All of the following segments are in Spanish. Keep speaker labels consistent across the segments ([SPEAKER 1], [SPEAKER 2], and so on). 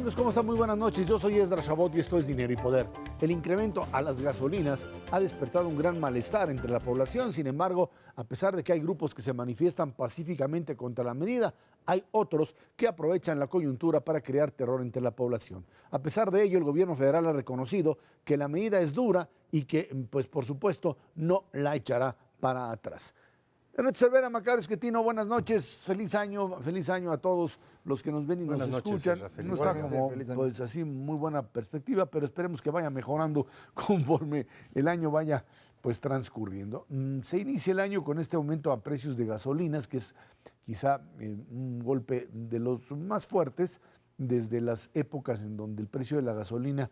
[SPEAKER 1] amigos? ¿Cómo están? Muy buenas noches. Yo soy Esdras Chabot y esto es Dinero y Poder. El incremento a las gasolinas ha despertado un gran malestar entre la población. Sin embargo, a pesar de que hay grupos que se manifiestan pacíficamente contra la medida, hay otros que aprovechan la coyuntura para crear terror entre la población. A pesar de ello, el gobierno federal ha reconocido que la medida es dura y que, pues por supuesto, no la echará para atrás. Ernesto Cervera, Macario Esquetino, buenas noches, feliz año a todos los que nos ven y nos escuchan. No está como, pues así, muy buena perspectiva, pero esperemos que vaya mejorando conforme el año vaya pues transcurriendo. Se inicia el año con este aumento a precios de gasolinas, que es quizá un golpe de los más fuertes desde las épocas en donde el precio de la gasolina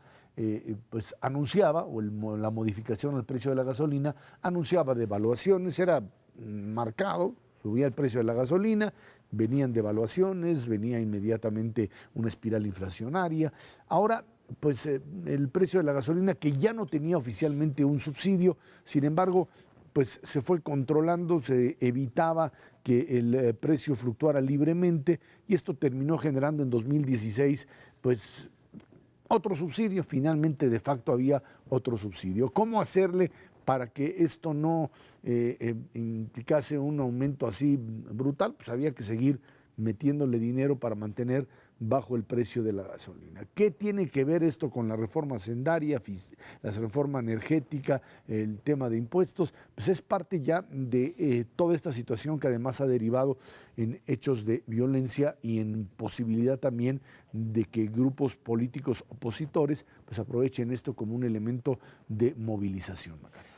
[SPEAKER 1] pues anunciaba, o la modificación al precio de la gasolina, anunciaba devaluaciones, era marcado, subía el precio de la gasolina, venían devaluaciones, venía inmediatamente una espiral inflacionaria. Ahora, pues el precio de la gasolina, que ya no tenía oficialmente un subsidio, sin embargo, pues se fue controlando, se evitaba que el precio fluctuara libremente y esto terminó generando en 2016, pues otro subsidio, finalmente de facto había otro subsidio. ¿Cómo hacerle para que esto no implicase un aumento así brutal? Pues había que seguir metiéndole dinero para mantener bajo el precio de la gasolina. ¿Qué tiene que ver esto con la reforma hacendaria, la reforma energética, el tema de impuestos? Pues es parte ya de toda esta situación que además ha derivado en hechos de violencia y en posibilidad también de que grupos políticos opositores pues aprovechen esto como un elemento de movilización, Macario.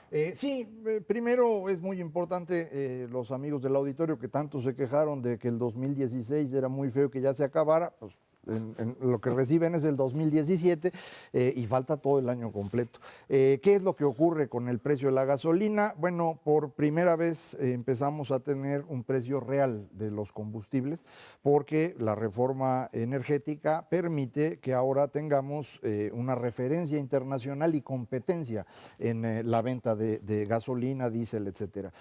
[SPEAKER 2] Primero es muy importante los amigos del auditorio que tanto se quejaron de que el 2016 era muy feo que ya se acabara, pues lo que reciben es el 2017 y falta todo el año completo. ¿Qué es lo que ocurre con el precio de la gasolina? Bueno, por primera vez empezamos a tener un precio real de los combustibles porque la reforma energética permite que ahora tengamos una referencia internacional y competencia en la venta de gasolina, diésel, etcétera.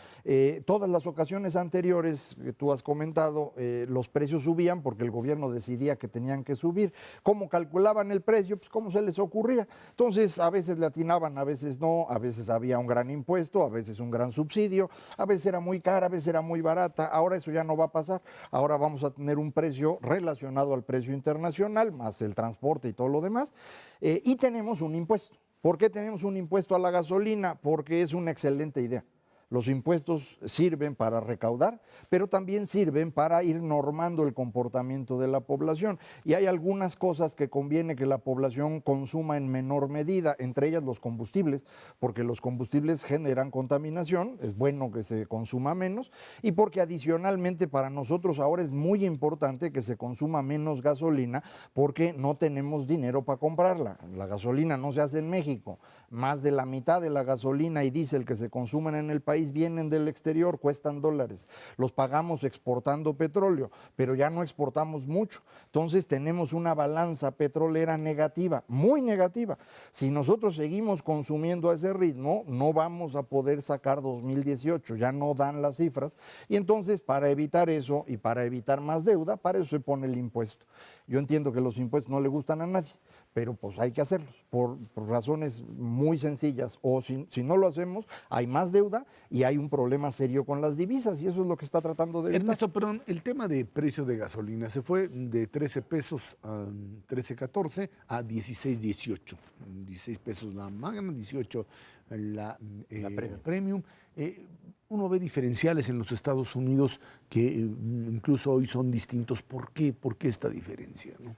[SPEAKER 2] Todas las ocasiones anteriores que tú has comentado, los precios subían porque el gobierno decidía que tenían que subir. ¿Cómo calculaban el precio? Pues como se les ocurría. Entonces, a veces le atinaban, a veces no, a veces había un gran impuesto, a veces un gran subsidio, a veces era muy cara, a veces era muy barata. Ahora eso ya no va a pasar. Ahora vamos a tener un precio relacionado al precio internacional, más el transporte y todo lo demás, y tenemos un impuesto. ¿Por qué tenemos un impuesto a la gasolina? Porque es una excelente idea. Los impuestos sirven para recaudar, pero también sirven para ir normando el comportamiento de la población. Y hay algunas cosas que conviene que la población consuma en menor medida, entre ellas los combustibles, porque los combustibles generan contaminación, es bueno que se consuma menos, y porque adicionalmente para nosotros ahora es muy importante que se consuma menos gasolina, porque no tenemos dinero para comprarla. La gasolina no se hace en México. Más de la mitad de la gasolina y diésel que se consumen en el país vienen del exterior, cuestan dólares. Los pagamos exportando petróleo, pero ya no exportamos mucho. Entonces tenemos una balanza petrolera negativa, muy negativa. Si nosotros seguimos consumiendo a ese ritmo, no vamos a poder sacar 2018, ya no dan las cifras. Y entonces para evitar eso y para evitar más deuda, para eso se pone el impuesto. Yo entiendo que los impuestos no le gustan a nadie, pero pues hay que hacerlos por razones muy sencillas, o si no lo hacemos hay más deuda y hay un problema serio con las divisas y eso es lo que está tratando de evitar.
[SPEAKER 1] Ernesto, perdón, el tema de precio de gasolina se fue de 13 pesos a 13.14 a 16.18, 16 pesos la magna, 18 la premium. Uno ve diferenciales en los Estados Unidos que incluso hoy son distintos. ¿Por qué? ¿Por qué esta diferencia, no?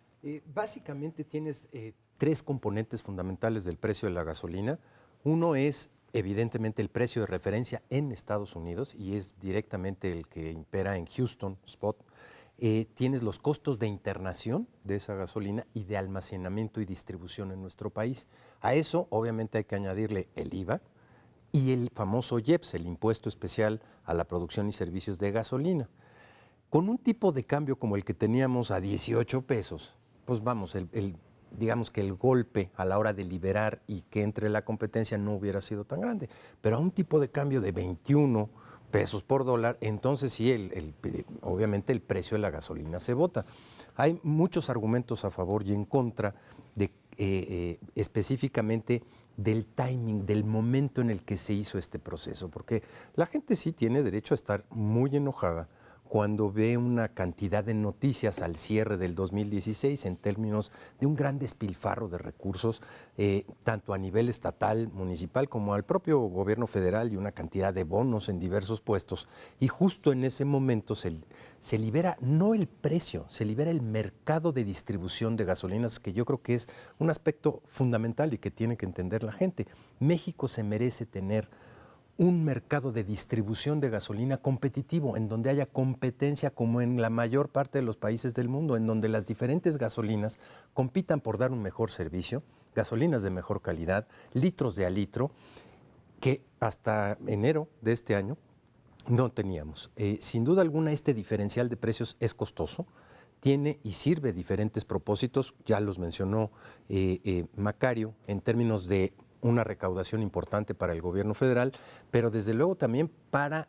[SPEAKER 3] Básicamente tienes tres componentes fundamentales del precio de la gasolina. Uno es evidentemente el precio de referencia en Estados Unidos y es directamente el que impera en Houston Spot. Tienes los costos de internación de esa gasolina y de almacenamiento y distribución en nuestro país. A eso obviamente hay que añadirle el IVA y el famoso IEPS, el impuesto especial a la producción y servicios de gasolina. Con un tipo de cambio como el que teníamos a 18 pesos, pues vamos, digamos que el golpe a la hora de liberar y que entre la competencia no hubiera sido tan grande. Pero a un tipo de cambio de 21 pesos por dólar, entonces sí, obviamente el precio de la gasolina se vota. Hay muchos argumentos a favor y en contra de específicamente del timing, del momento en el que se hizo este proceso, porque la gente sí tiene derecho a estar muy enojada cuando ve una cantidad de noticias al cierre del 2016 en términos de un gran despilfarro de recursos, tanto a nivel estatal, municipal, como al propio gobierno federal, y una cantidad de bonos en diversos puestos. Y justo en ese momento se libera no el precio, se libera el mercado de distribución de gasolinas, que yo creo que es un aspecto fundamental y que tiene que entender la gente. México se merece tener un mercado de distribución de gasolina competitivo, en donde haya competencia como en la mayor parte de los países del mundo, en donde las diferentes gasolinas compitan por dar un mejor servicio, gasolinas de mejor calidad, litros de a litro, que hasta enero de este año no teníamos. Sin duda alguna, este diferencial de precios es costoso, tiene y sirve diferentes propósitos, ya los mencionó Macario, en términos de una recaudación importante para el gobierno federal, pero desde luego también para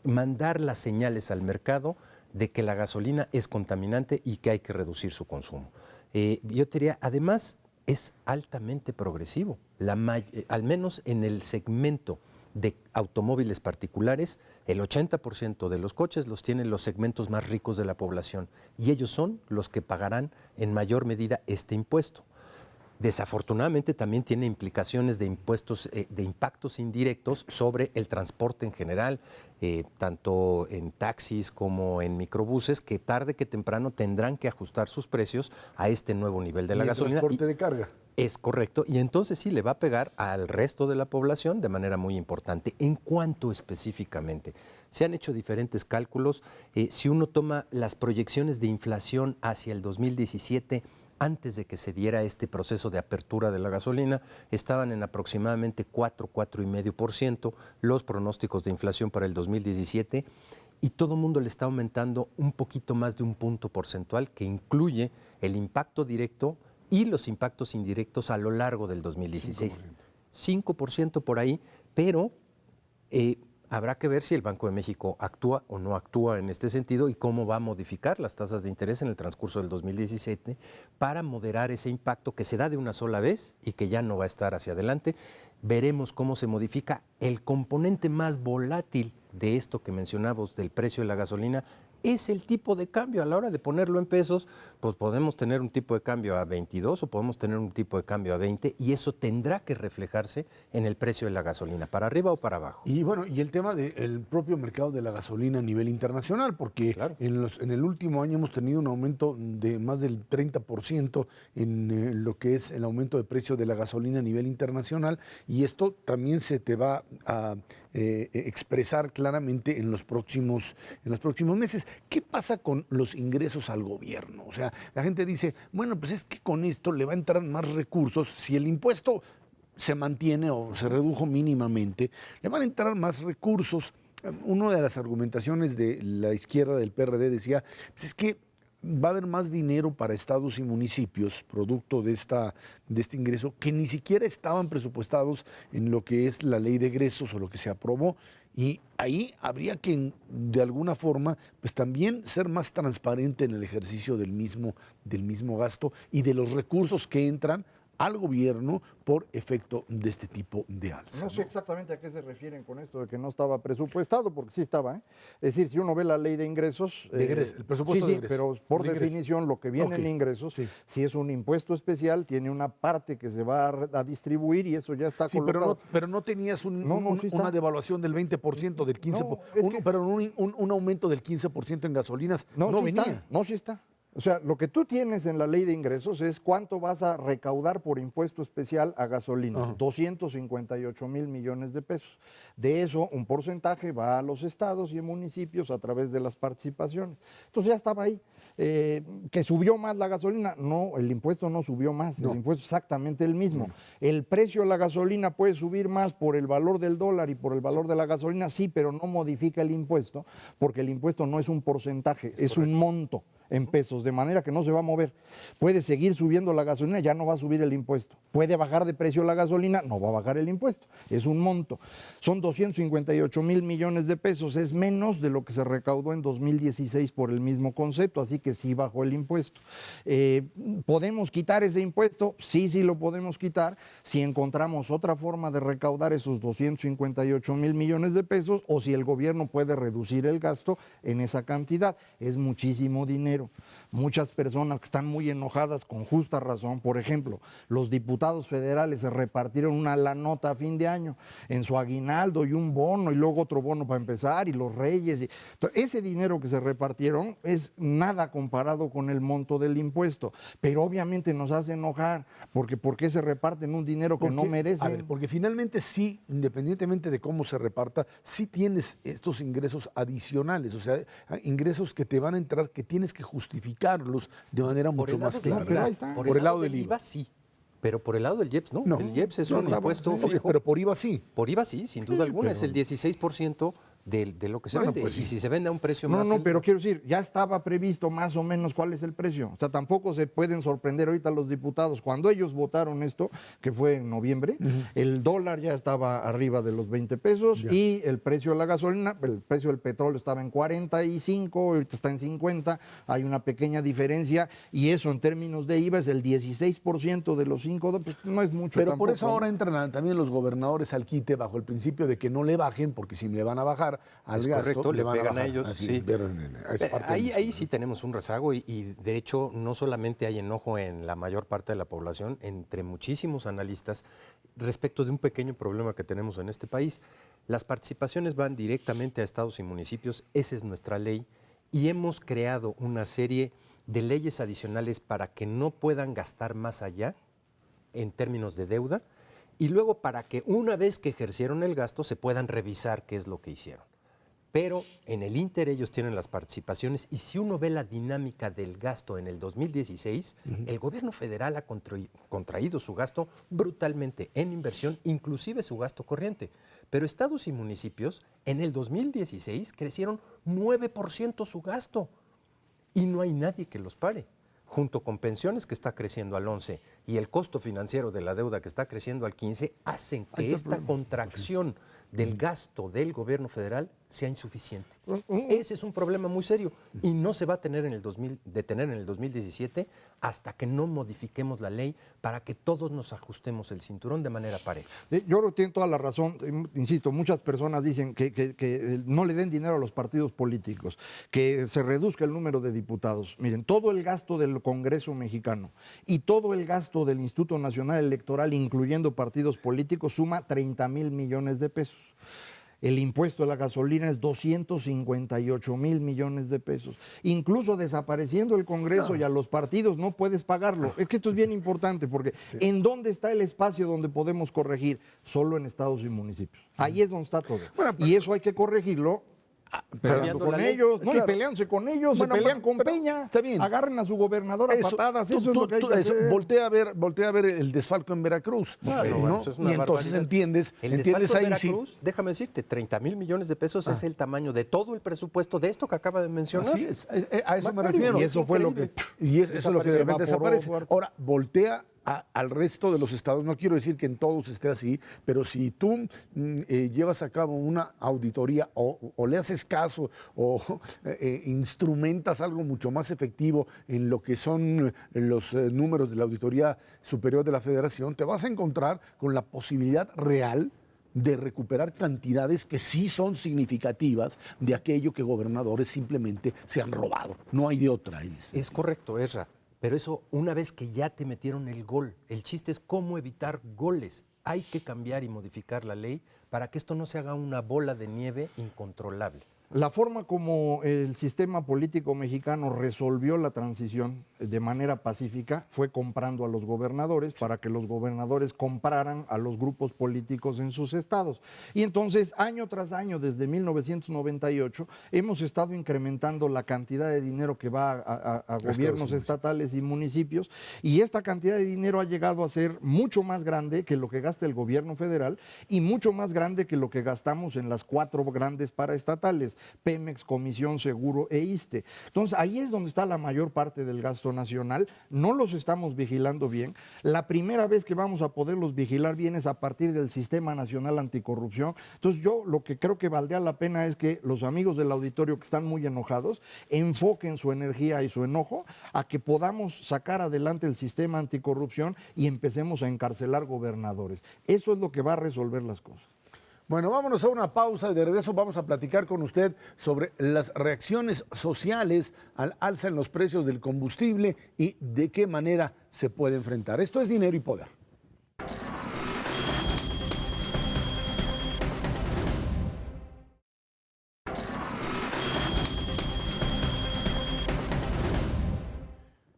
[SPEAKER 3] mandar las señales al mercado de que la gasolina es contaminante y que hay que reducir su consumo. Yo diría, además, es altamente progresivo, al menos en el segmento de automóviles particulares, el 80% de los coches los tienen los segmentos más ricos de la población y ellos son los que pagarán en mayor medida este impuesto. Desafortunadamente también tiene implicaciones de impuestos, de impactos indirectos sobre el transporte en general, tanto en taxis como en microbuses, que tarde que temprano tendrán que ajustar sus precios a este nuevo nivel de la gasolina.
[SPEAKER 1] El transporte de carga.
[SPEAKER 3] Es correcto, y entonces sí le va a pegar al resto de la población de manera muy importante. ¿En cuánto específicamente? Se han hecho diferentes cálculos. Si uno toma las proyecciones de inflación hacia el 2017, antes de que se diera este proceso de apertura de la gasolina, estaban en aproximadamente 4,5%, los pronósticos de inflación para el 2017, y todo el mundo le está aumentando un poquito más de un punto porcentual, que incluye el impacto directo y los impactos indirectos a lo largo del 2016. 5% por ahí, pero habrá que ver si el Banco de México actúa o no actúa en este sentido y cómo va a modificar las tasas de interés en el transcurso del 2017 para moderar ese impacto que se da de una sola vez y que ya no va a estar hacia adelante. Veremos cómo se modifica. El componente más volátil de esto que mencionamos del precio de la gasolina es el tipo de cambio. A la hora de ponerlo en pesos, pues podemos tener un tipo de cambio a 22 o podemos tener un tipo de cambio a 20, y eso tendrá que reflejarse en el precio de la gasolina, para arriba o para abajo.
[SPEAKER 1] Y bueno, y el tema del propio mercado de la gasolina a nivel internacional, porque
[SPEAKER 3] Claro.
[SPEAKER 1] en el último año hemos tenido un aumento de más del 30% en lo que es el aumento de precio de la gasolina a nivel internacional, y esto también se te va a expresar claramente en los próximos meses. ¿Qué pasa con los ingresos al gobierno? O sea, la gente dice, bueno, pues es que con esto le va a entrar más recursos. Si el impuesto se mantiene o se redujo mínimamente, le van a entrar más recursos. Una de las argumentaciones de la izquierda del PRD decía, pues es que va a haber más dinero para estados y municipios producto de este ingreso que ni siquiera estaban presupuestados en lo que es la ley de egresos o lo que se aprobó. Y ahí habría que, de alguna forma, pues también ser más transparente en el ejercicio del mismo gasto y de los recursos que entran al gobierno por efecto de este tipo de alza.
[SPEAKER 2] No sé exactamente a qué se refieren con esto de que no estaba presupuestado, porque sí estaba, ¿eh? Es decir, si uno ve la ley de ingresos...
[SPEAKER 1] el presupuesto
[SPEAKER 2] sí,
[SPEAKER 1] de ingresos.
[SPEAKER 2] pero por
[SPEAKER 1] De
[SPEAKER 2] definición lo que viene en ingresos,
[SPEAKER 1] sí.
[SPEAKER 2] si es un impuesto especial, tiene una parte que se va a distribuir y eso ya está
[SPEAKER 1] Sí,
[SPEAKER 2] colocado.
[SPEAKER 1] pero no tenías
[SPEAKER 2] sí
[SPEAKER 1] una
[SPEAKER 2] está.
[SPEAKER 1] devaluación del 20%, del 15%,
[SPEAKER 2] No, es que-
[SPEAKER 1] pero un aumento del 15% en gasolinas no
[SPEAKER 2] sí
[SPEAKER 1] venía.
[SPEAKER 2] está, no, sí está. O sea, lo que tú tienes en la ley de ingresos es cuánto vas a recaudar por impuesto especial a gasolina,
[SPEAKER 1] Ajá.
[SPEAKER 2] 258 mil millones de pesos. De eso, un porcentaje va a los estados y municipios a través de las participaciones. Entonces ya estaba ahí. ¿Que subió más la gasolina? No, el impuesto no subió más,
[SPEAKER 1] No.
[SPEAKER 2] el impuesto es exactamente el mismo. El precio de la gasolina puede subir más por el valor del dólar y por el valor de la gasolina, sí, pero no modifica el impuesto, porque el impuesto no es un porcentaje, es un monto. en pesos, de manera que no se va a mover. Puede seguir subiendo la gasolina, ya no va a subir el impuesto. Puede bajar de precio la gasolina, no va a bajar el impuesto. Es un monto. Son 258,000 millones de pesos, es menos de lo que se recaudó en 2016 por el mismo concepto, así que sí bajó el impuesto. ¿Podemos quitar ese impuesto? Sí, sí lo podemos quitar si encontramos otra forma de recaudar esos 258,000 millones de pesos o si el gobierno puede reducir el gasto en esa cantidad. Es muchísimo dinero. Muchas personas que están muy enojadas con justa razón, por ejemplo, los diputados federales se repartieron la nota a fin de año en su aguinaldo y un bono y luego otro bono para empezar y los reyes. Ese dinero que se repartieron es nada comparado con el monto del impuesto, pero obviamente nos hace enojar porque ¿por qué se reparten un dinero que no merecen?
[SPEAKER 1] A ver, porque finalmente sí, independientemente de cómo se reparta, sí tienes estos ingresos adicionales, o sea, ingresos que te van a entrar que tienes que justificarlos de manera mucho más clara.
[SPEAKER 2] pero ahí está.
[SPEAKER 1] Por el lado del IVA
[SPEAKER 3] sí, pero por el lado del IEPS no. El IEPS es un impuesto
[SPEAKER 1] no,
[SPEAKER 3] fijo.
[SPEAKER 1] pero por IVA sí.
[SPEAKER 3] Por IVA sí, sin duda alguna, es el 16% de lo que se vende.
[SPEAKER 1] Pues sí.
[SPEAKER 3] Y si se vende a un precio más...
[SPEAKER 2] No, pero quiero decir, ya estaba previsto más o menos cuál es el precio. O sea, tampoco se pueden sorprender ahorita los diputados. Cuando ellos votaron esto, que fue en noviembre, el dólar ya estaba arriba de los 20 pesos y el precio de la gasolina, el precio del petróleo estaba en 45, ahorita está en 50, hay una pequeña diferencia y eso en términos de IVA es el 16% de los 5, pues no es mucho
[SPEAKER 1] Pero
[SPEAKER 2] tampoco,
[SPEAKER 1] por eso ahora
[SPEAKER 2] ¿no?
[SPEAKER 1] entran también los gobernadores al quite bajo el principio de que no le bajen, porque si le van a bajar al
[SPEAKER 3] Es
[SPEAKER 1] gasto,
[SPEAKER 3] correcto, le
[SPEAKER 1] van
[SPEAKER 3] pegan a
[SPEAKER 1] bajar.
[SPEAKER 3] ellos,
[SPEAKER 1] Así
[SPEAKER 3] sí.
[SPEAKER 1] es, pero es parte del
[SPEAKER 3] Ahí
[SPEAKER 1] discurso.
[SPEAKER 3] sí tenemos un rezago y de hecho no solamente hay enojo en la mayor parte de la población, entre muchísimos analistas, respecto de un pequeño problema que tenemos en este país. Las participaciones van directamente a estados y municipios, esa es nuestra ley, y hemos creado una serie de leyes adicionales para que no puedan gastar más allá en términos de deuda, y luego para que una vez que ejercieron el gasto se puedan revisar qué es lo que hicieron. Pero en el Inter ellos tienen las participaciones y si uno ve la dinámica del gasto en el 2016, el gobierno federal ha contraído su gasto brutalmente en inversión, inclusive su gasto corriente. Pero estados y municipios en el 2016 crecieron 9% su gasto y no hay nadie que los pare. Junto con pensiones que está creciendo al 11 y el costo financiero de la deuda que está creciendo al 15, hacen que esta contracción del gasto del gobierno federal sea insuficiente. Ese es un problema muy serio y no se va a tener detener en el 2017 hasta que no modifiquemos la ley para que todos nos ajustemos el cinturón de manera pareja.
[SPEAKER 2] Yo creo que tiene toda la razón, insisto, muchas personas dicen que no le den dinero a los partidos políticos, que se reduzca el número de diputados. Miren, todo el gasto del Congreso mexicano y todo el gasto del Instituto Nacional Electoral, incluyendo partidos políticos, suma 30,000 millones de pesos. El impuesto a la gasolina es 258,000 millones de pesos. Incluso desapareciendo el Congreso y a los partidos no puedes pagarlo. Es que esto es bien importante porque ¿en dónde está el espacio donde podemos corregir? Solo en estados y municipios. Ahí es donde está todo. Y eso hay que corregirlo. Peleando con ellos, no, y peleándose con ellos, se pelean con Peña,
[SPEAKER 1] está bien.
[SPEAKER 2] Agarren a su gobernador a patadas, eso es lo que hay que hacer.
[SPEAKER 1] Voltea a ver el desfalco en Veracruz, ¿no?
[SPEAKER 3] Eso es una
[SPEAKER 1] Y entonces
[SPEAKER 3] barbaridad.
[SPEAKER 1] entiendes
[SPEAKER 3] El
[SPEAKER 1] ahí
[SPEAKER 3] desfalco en
[SPEAKER 1] sí.
[SPEAKER 3] Veracruz, déjame decirte, 30,000 millones de pesos es el tamaño de todo el presupuesto de esto que acaba de mencionar.
[SPEAKER 1] Así es, a eso me
[SPEAKER 3] Macario,
[SPEAKER 1] refiero.
[SPEAKER 2] Y eso fue lo que
[SPEAKER 1] Y eso es lo que de repente desaparece.
[SPEAKER 2] Evaporó,
[SPEAKER 1] Ahora, voltea al resto de los estados. No quiero decir que en todos esté así, pero si tú llevas a cabo una auditoría o le haces caso o instrumentas algo mucho más efectivo en lo que son los números de la Auditoría Superior de la Federación, te vas a encontrar con la posibilidad real de recuperar cantidades que sí son significativas de aquello que gobernadores simplemente se han robado. No hay de otra, Iris.
[SPEAKER 3] Es correcto, Ezra. Pero eso, una vez que ya te metieron el gol, el chiste es cómo evitar goles. Hay que cambiar y modificar la ley para que esto no se haga una bola de nieve incontrolable.
[SPEAKER 2] La forma como el sistema político mexicano resolvió la transición de manera pacífica fue comprando a los gobernadores para que los gobernadores compraran a los grupos políticos en sus estados. Y entonces, año tras año, desde 1998, hemos estado incrementando la cantidad de dinero que va a gobiernos estatales y municipios, y esta cantidad de dinero ha llegado a ser mucho más grande que lo que gasta el gobierno federal y mucho más grande que lo que gastamos en las 4 grandes paraestatales. Pemex, Comisión Seguro e ISSSTE. Entonces, ahí es donde está la mayor parte del gasto nacional. No los estamos vigilando bien. La primera vez que vamos a poderlos vigilar bien es a partir del Sistema Nacional Anticorrupción. Entonces, yo lo que creo que valdría la pena es que los amigos del auditorio que están muy enojados enfoquen su energía y su enojo a que podamos sacar adelante el sistema anticorrupción y empecemos a encarcelar gobernadores. Eso es lo que va a resolver las cosas.
[SPEAKER 1] Bueno, vámonos a una pausa y de regreso vamos a platicar con usted sobre las reacciones sociales al alza en los precios del combustible y de qué manera se puede enfrentar. Esto es Dinero y Poder.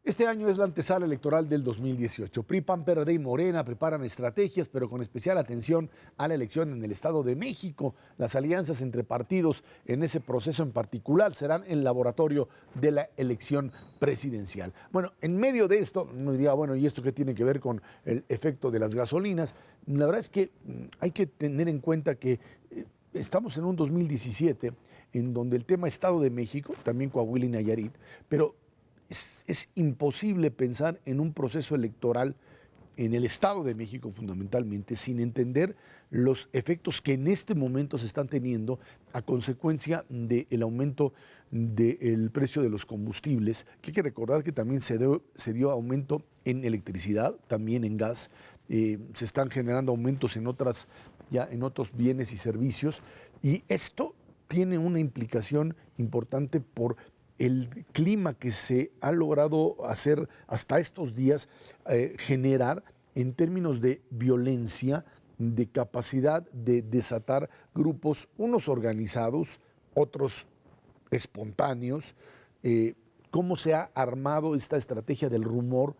[SPEAKER 1] Este año es la antesala electoral del 2018. PRI, PAN, PRD y Morena preparan estrategias, pero con especial atención a la elección en el Estado de México. Las alianzas entre partidos en ese proceso en particular serán el laboratorio de la elección presidencial. Bueno, en medio de esto, uno diría, bueno, ¿y esto qué tiene que ver con el efecto de las gasolinas? La verdad es que hay que tener en cuenta que estamos en un 2017 en donde el tema Estado de México, también Coahuila y Nayarit, pero es imposible pensar en un proceso electoral en el Estado de México fundamentalmente sin entender los efectos que en este momento se están teniendo a consecuencia del aumento del precio de los combustibles, que hay que recordar que también se dio aumento en electricidad, también en gas, se están generando aumentos en otros bienes y servicios, y esto tiene una implicación importante por el clima que se ha logrado hacer hasta estos días, generar en términos de violencia, de capacidad de desatar grupos, unos organizados, otros espontáneos, cómo se ha armado esta estrategia del rumor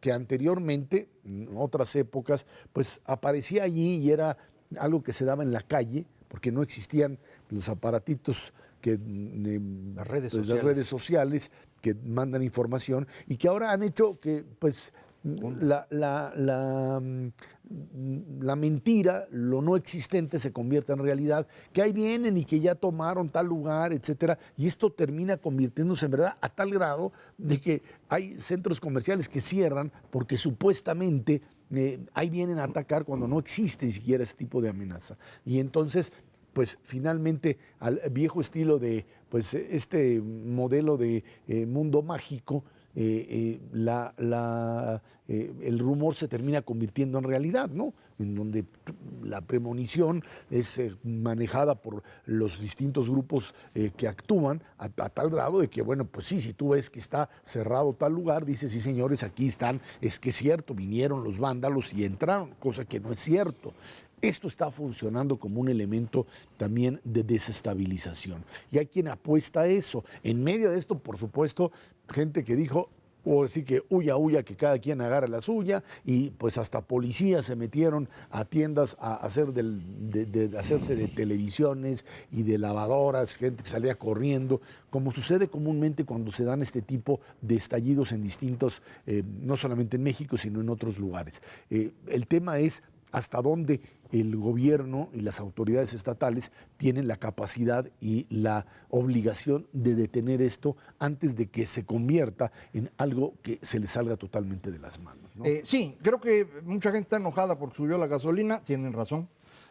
[SPEAKER 1] que anteriormente, en otras épocas, pues aparecía allí y era algo que se daba en la calle, porque no existían los aparatitos las redes sociales que mandan información y que ahora han hecho que pues la mentira, lo no existente se convierta en realidad, que ahí vienen y que ya tomaron tal lugar, etcétera, y esto termina convirtiéndose en verdad a tal grado de que hay centros comerciales que cierran porque supuestamente ahí vienen a atacar cuando no existe ni siquiera ese tipo de amenaza. Y entonces pues finalmente al viejo estilo de pues este modelo de mundo mágico, el rumor se termina convirtiendo en realidad, ¿no? En donde la premonición es manejada por los distintos grupos que actúan a tal grado de que, bueno, pues sí, si tú ves que está cerrado tal lugar, dices, sí señores, aquí están, es que es cierto, vinieron los vándalos y entraron, cosa que no es cierto. Esto está funcionando como un elemento también de desestabilización. Y hay quien apuesta a eso. En medio de esto, por supuesto, gente que dijo, o sí que huya, que cada quien agarre la suya, y pues hasta policías se metieron a tiendas a hacerse de televisiones y de lavadoras, gente que salía corriendo, como sucede comúnmente cuando se dan este tipo de estallidos en distintos, no solamente en México, sino en otros lugares. El tema es hasta dónde el gobierno y las autoridades estatales tienen la capacidad y la obligación de detener esto antes de que se convierta en algo que se le salga totalmente de las manos, ¿no?
[SPEAKER 2] Sí, creo que mucha gente está enojada porque subió la gasolina, tienen razón.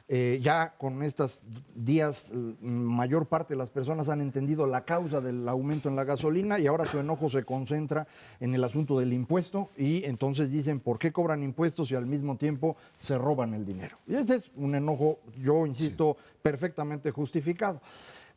[SPEAKER 2] Ya con estos días, mayor parte de las personas han entendido la causa del aumento en la gasolina y ahora su enojo se concentra en el asunto del impuesto y entonces dicen, ¿por qué cobran impuestos y al mismo tiempo se roban el dinero? Y ese es un enojo, yo insisto, perfectamente justificado.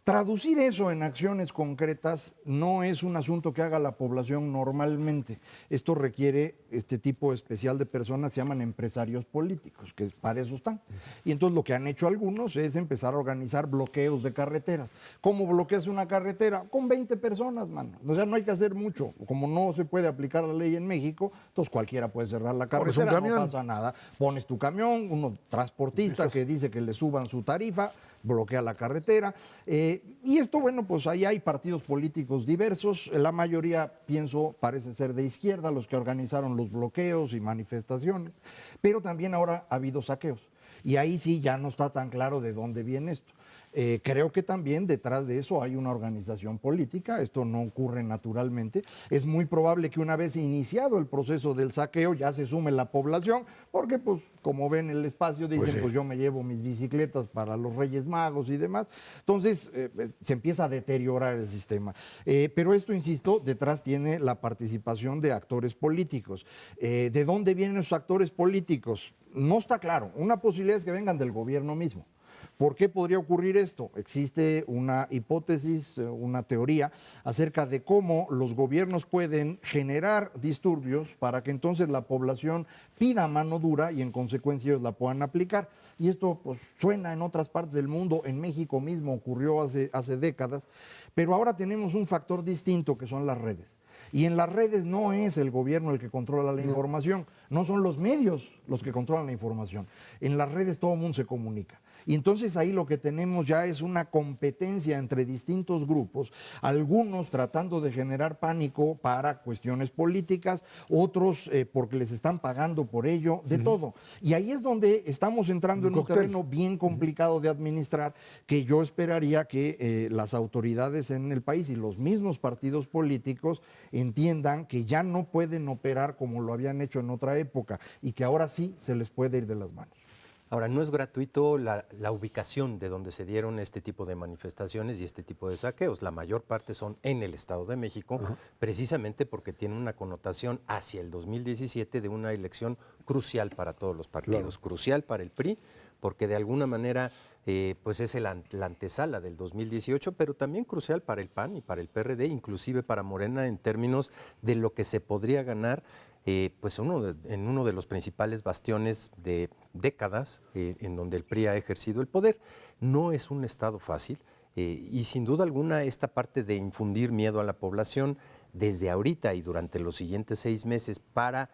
[SPEAKER 2] Traducir eso en acciones concretas no es un asunto que haga la población normalmente. Esto requiere este tipo especial de personas, se llaman empresarios políticos, que para eso están. Y entonces lo que han hecho algunos es empezar a organizar bloqueos de carreteras. ¿Cómo bloqueas una carretera? Con 20 personas, mano. O sea, no hay que hacer mucho. Como no se puede aplicar la ley en México, entonces cualquiera puede cerrar la carretera, no pasa nada. Pones tu camión, uno transportista que dice que le suban su tarifa, bloquea la carretera. Y esto, bueno, pues ahí hay partidos políticos diversos. La mayoría, pienso, parece ser de izquierda, los que organizaron los bloqueos y manifestaciones. Pero también ahora ha habido saqueos. Y ahí sí ya no está tan claro de dónde viene esto. Creo que también detrás de eso hay una organización política, esto no ocurre naturalmente. Es muy probable que una vez iniciado el proceso del saqueo ya se sume la población, porque pues como ven el espacio dicen pues yo me llevo mis bicicletas para los Reyes Magos y demás. Entonces se empieza a deteriorar el sistema. Pero esto, insisto, detrás tiene la participación de actores políticos. ¿De dónde vienen esos actores políticos? No está claro. Una posibilidad es que vengan del gobierno mismo. ¿Por qué podría ocurrir esto? Existe una hipótesis, una teoría acerca de cómo los gobiernos pueden generar disturbios para que entonces la población pida mano dura y en consecuencia ellos la puedan aplicar. Y esto pues suena en otras partes del mundo, en México mismo ocurrió hace décadas, pero ahora tenemos un factor distinto que son las redes. Y en las redes no es el gobierno el que controla la información, no son los medios los que controlan la información. En las redes todo el mundo se comunica. Y entonces ahí lo que tenemos ya es una competencia entre distintos grupos, algunos tratando de generar pánico para cuestiones políticas, otros porque les están pagando por ello, de todo. Y ahí es donde estamos entrando en un terreno bien complicado de administrar, que yo esperaría que las autoridades en el país y los mismos partidos políticos entiendan que ya no pueden operar como lo habían hecho en otra época y que ahora sí se les puede ir de las manos.
[SPEAKER 3] Ahora, no es gratuito la ubicación de donde se dieron este tipo de manifestaciones y este tipo de saqueos. La mayor parte son en el Estado de México, precisamente porque tienen una connotación hacia el 2017 de una elección crucial para todos los partidos, crucial para el PRI, porque de alguna manera pues es la antesala del 2018, pero también crucial para el PAN y para el PRD, inclusive para Morena en términos de lo que se podría ganar pues en uno de los principales bastiones de décadas en donde el PRI ha ejercido el poder. No es un estado fácil y sin duda alguna esta parte de infundir miedo a la población desde ahorita y durante los siguientes 6 meses para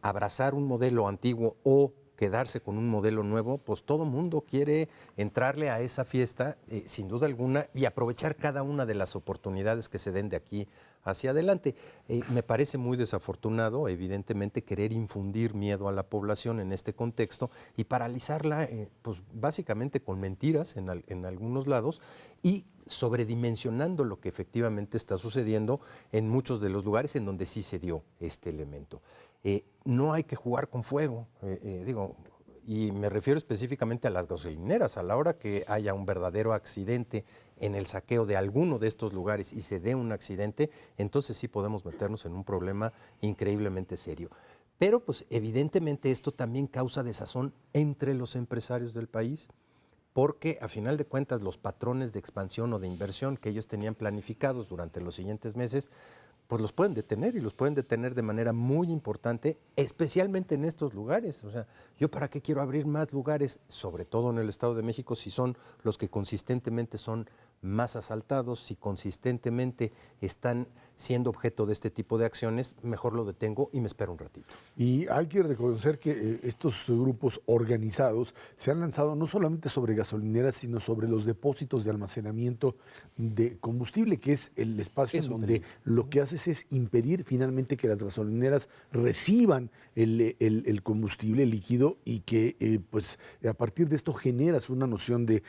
[SPEAKER 3] abrazar un modelo antiguo o quedarse con un modelo nuevo, pues todo mundo quiere entrarle a esa fiesta sin duda alguna y aprovechar cada una de las oportunidades que se den de aquí hacia adelante. Me parece muy desafortunado, evidentemente, querer infundir miedo a la población en este contexto y paralizarla, pues básicamente con mentiras en algunos lados y sobredimensionando lo que efectivamente está sucediendo en muchos de los lugares en donde sí se dio este elemento. No hay que jugar con fuego, y me refiero específicamente a las gasolineras. A la hora que haya un verdadero accidente en el saqueo de alguno de estos lugares y se dé un accidente, entonces sí podemos meternos en un problema increíblemente serio. Pero pues evidentemente esto también causa desazón entre los empresarios del país, porque a final de cuentas los patrones de expansión o de inversión que ellos tenían planificados durante los siguientes meses, pues los pueden detener y los pueden detener de manera muy importante, especialmente en estos lugares. O sea, ¿yo para qué quiero abrir más lugares, sobre todo en el Estado de México, si son los que consistentemente son más asaltados, si consistentemente están siendo objeto de este tipo de acciones? Mejor lo detengo y me espero un ratito.
[SPEAKER 1] Y hay que reconocer que estos grupos organizados se han lanzado no solamente sobre gasolineras, sino sobre los depósitos de almacenamiento de combustible, que es el espacio en donde lo que haces es impedir finalmente que las gasolineras reciban el combustible líquido y que pues a partir de esto generas una noción de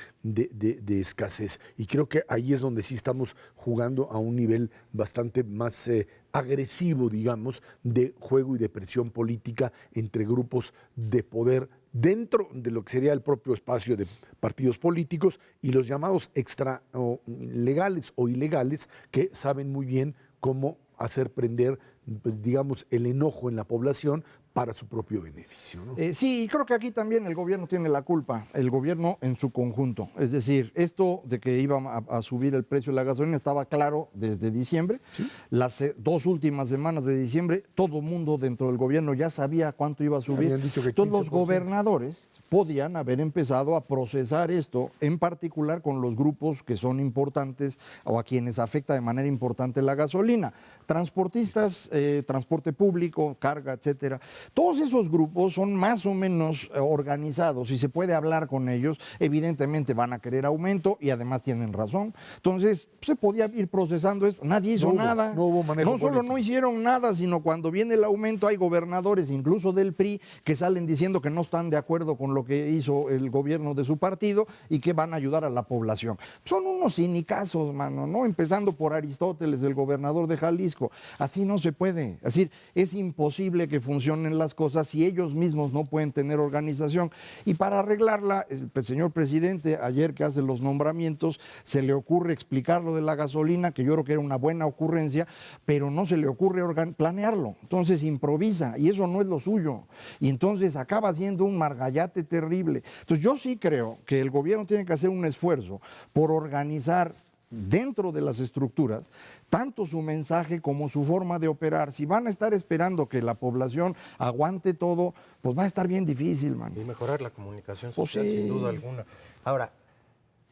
[SPEAKER 1] escasez. Y creo que ahí es donde sí estamos jugando a un nivel bastante más agresivo, digamos, de juego y de presión política entre grupos de poder dentro de lo que sería el propio espacio de partidos políticos y los llamados extra o legales o ilegales que saben muy bien cómo hacer prender, pues, digamos, el enojo en la población para su propio beneficio, ¿no?
[SPEAKER 2] Sí, y creo que aquí también el gobierno tiene la culpa, el gobierno en su conjunto. Es decir, esto de que iba a subir el precio de la gasolina estaba claro desde diciembre. ¿Sí? Las 2 últimas semanas de diciembre, todo el mundo dentro del gobierno ya sabía cuánto iba a subir.
[SPEAKER 1] Habían dicho que 15%.
[SPEAKER 2] Todos los gobernadores podían haber empezado a procesar esto, en particular con los grupos que son importantes o a quienes afecta de manera importante la gasolina. Transportistas, transporte público, carga, etcétera. Todos esos grupos son más o menos organizados y se puede hablar con ellos. Evidentemente van a querer aumento y además tienen razón. Entonces se podía ir procesando esto. Nadie hizo nada.
[SPEAKER 1] No hubo manejo
[SPEAKER 2] No solo
[SPEAKER 1] político.
[SPEAKER 2] no hicieron nada, sino cuando viene el aumento hay gobernadores, incluso del PRI, que salen diciendo que no están de acuerdo con lo que hizo el gobierno de su partido y que van a ayudar a la población. Son unos cinicazos, mano, ¿no? Empezando por Aristóteles, el gobernador de Jalisco. Así no se puede. Es decir, es imposible que funcionen las cosas si ellos mismos no pueden tener organización. Y para arreglarla, el señor presidente, ayer que hace los nombramientos, se le ocurre explicar lo de la gasolina, que yo creo que era una buena ocurrencia, pero no se le ocurre planearlo. Entonces improvisa y eso no es lo suyo. Y entonces acaba siendo un margallate terrible. Entonces yo sí creo que el gobierno tiene que hacer un esfuerzo por organizar dentro de las estructuras tanto su mensaje como su forma de operar. Si van a estar esperando que la población aguante todo, pues va a estar bien difícil, man.
[SPEAKER 3] Y mejorar la comunicación
[SPEAKER 2] Pues
[SPEAKER 3] social,
[SPEAKER 2] sí.
[SPEAKER 3] sin duda alguna. Ahora,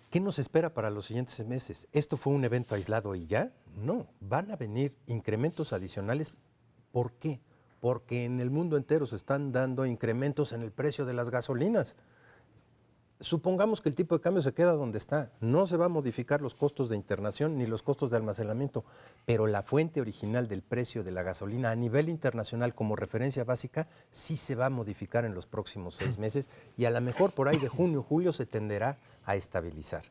[SPEAKER 3] ¿qué nos espera para los siguientes meses? ¿Esto fue un evento aislado y ya? No, van a venir incrementos adicionales. ¿Por qué? Porque en el mundo entero se están dando incrementos en el precio de las gasolinas. Supongamos que el tipo de cambio se queda donde está, no se va a modificar los costos de internación ni los costos de almacenamiento, pero la fuente original del precio de la gasolina a nivel internacional como referencia básica sí se va a modificar en los próximos 6 meses y a lo mejor por ahí de junio, julio se tenderá a estabilizar.